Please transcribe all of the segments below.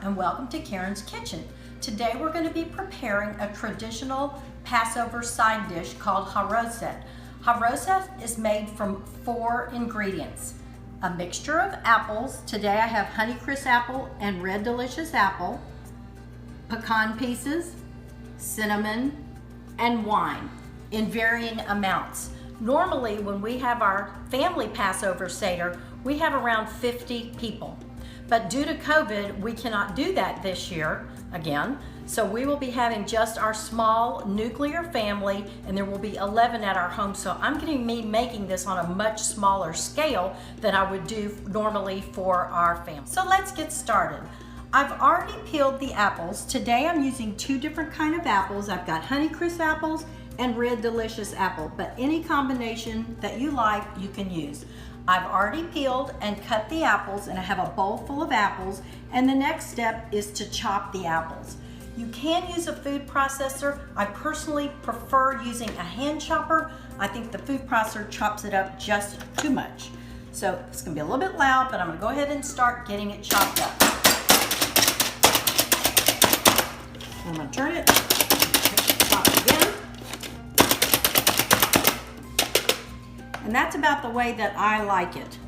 and welcome to Karen's Kitchen. Today we're going to be preparing a traditional Passover side dish called Charoset. Charoset is made from 4 ingredients. A mixture of apples. Today I have Honeycrisp apple and Red Delicious apple, pecan pieces, cinnamon, and wine in varying amounts. Normally when we have our family Passover Seder, we have around 50 people. But due to COVID, we cannot do that this year again. So we will be having just our small nuclear family, and there will be 11 at our home. So I'm going to be making this on a much smaller scale than I would do normally for our family. So let's get started. I've already peeled the apples. Today I'm using 2 different kind of apples. I've got Honeycrisp apples and Red Delicious apple, but any combination that you like, you can use. I've already peeled and cut the apples, and I have a bowl full of apples, and the next step is to chop the apples. You can use a food processor. I personally prefer using a hand chopper. I think the food processor chops it up just too much. So it's gonna be a little bit loud, but I'm gonna go ahead and start getting it chopped up. I'm gonna turn it, chop it again. And that's about the way that I like it,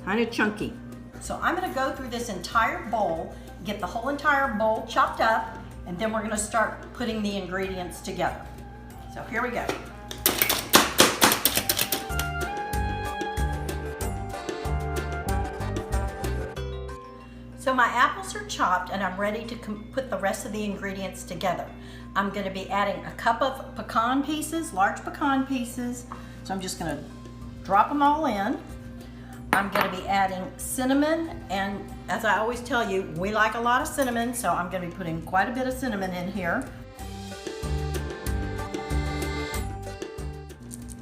kind of chunky. So I'm gonna go through this entire bowl, get the whole entire bowl chopped up, and then we're gonna start putting the ingredients together. So here we go. So my apples are chopped and I'm ready to put the rest of the ingredients together. I'm gonna be adding a cup of pecan pieces, large pecan pieces. So I'm just gonna drop them all in. I'm gonna be adding cinnamon, and as I always tell you, we like a lot of cinnamon, so I'm gonna be putting quite a bit of cinnamon in here.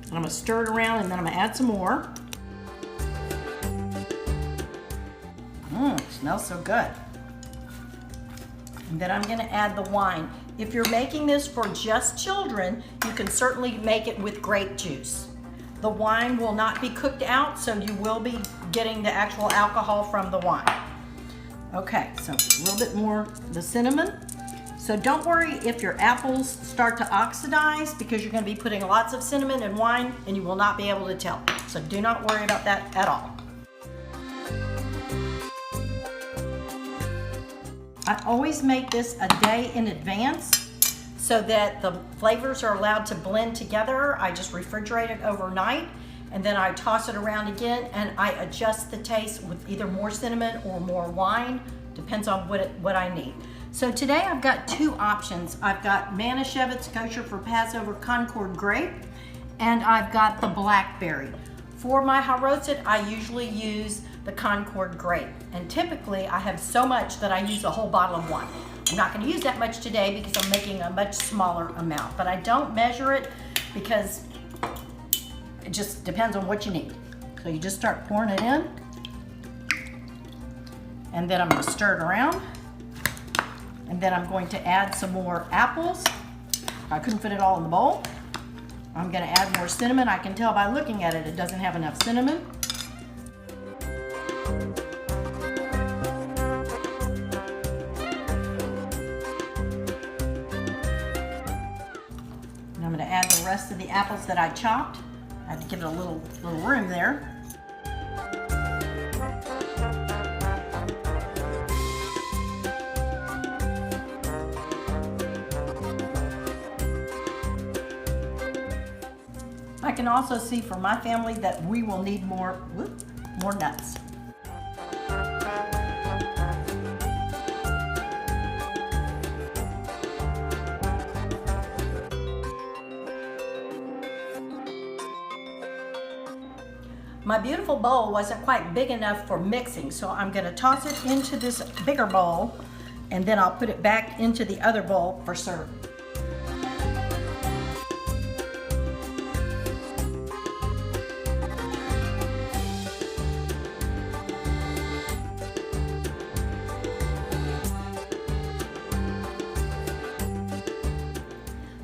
I'm gonna stir it around, and then I'm gonna add some more. It smells so good. And then I'm gonna add the wine. If you're making this for just children, you can certainly make it with grape juice. The wine will not be cooked out, so you will be getting the actual alcohol from the wine. Okay, so a little bit more of the cinnamon. So don't worry if your apples start to oxidize, because you're going to be putting lots of cinnamon and wine and you will not be able to tell. So do not worry about that at all. I always make this a day in advance, so that the flavors are allowed to blend together. I just refrigerate it overnight, and then I toss it around again, and I adjust the taste with either more cinnamon or more wine, depends on what I need. So today I've got 2 options. I've got Manischewitz kosher for Passover Concord grape, and I've got the blackberry. For my Charoset, I usually use the Concord grape, and typically I have so much that I use a whole bottle of wine. I'm not going to use that much today because I'm making a much smaller amount, but I don't measure it because it just depends on what you need. So you just start pouring it in, and then I'm going to stir it around, and then I'm going to add some more apples. I couldn't fit it all in the bowl. I'm going to add more cinnamon. I can tell by looking at it, it doesn't have enough cinnamon. I'm going to add the rest of the apples that I chopped. I had to give it a little room there. I can also see for my family that we will need more nuts. My beautiful bowl wasn't quite big enough for mixing, so I'm going to toss it into this bigger bowl, and then I'll put it back into the other bowl for serving.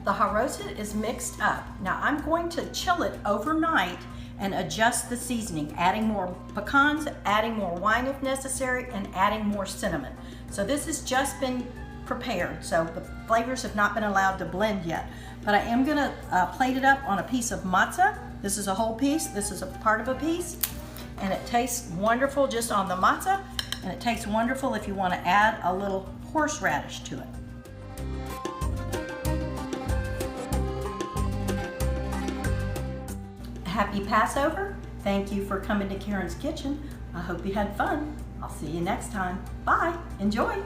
The Charoset is mixed up. Now I'm going to chill it overnight and adjust the seasoning, adding more pecans, adding more wine if necessary, and adding more cinnamon. So this has just been prepared, so the flavors have not been allowed to blend yet. But I am gonna plate it up on a piece of matzah. This is a whole piece, this is a part of a piece, and it tastes wonderful just on the matzah, and it tastes wonderful if you wanna add a little horseradish to it. Happy Passover. Thank you for coming to Karen's Kitchen. I hope you had fun. I'll see you next time. Bye. Enjoy.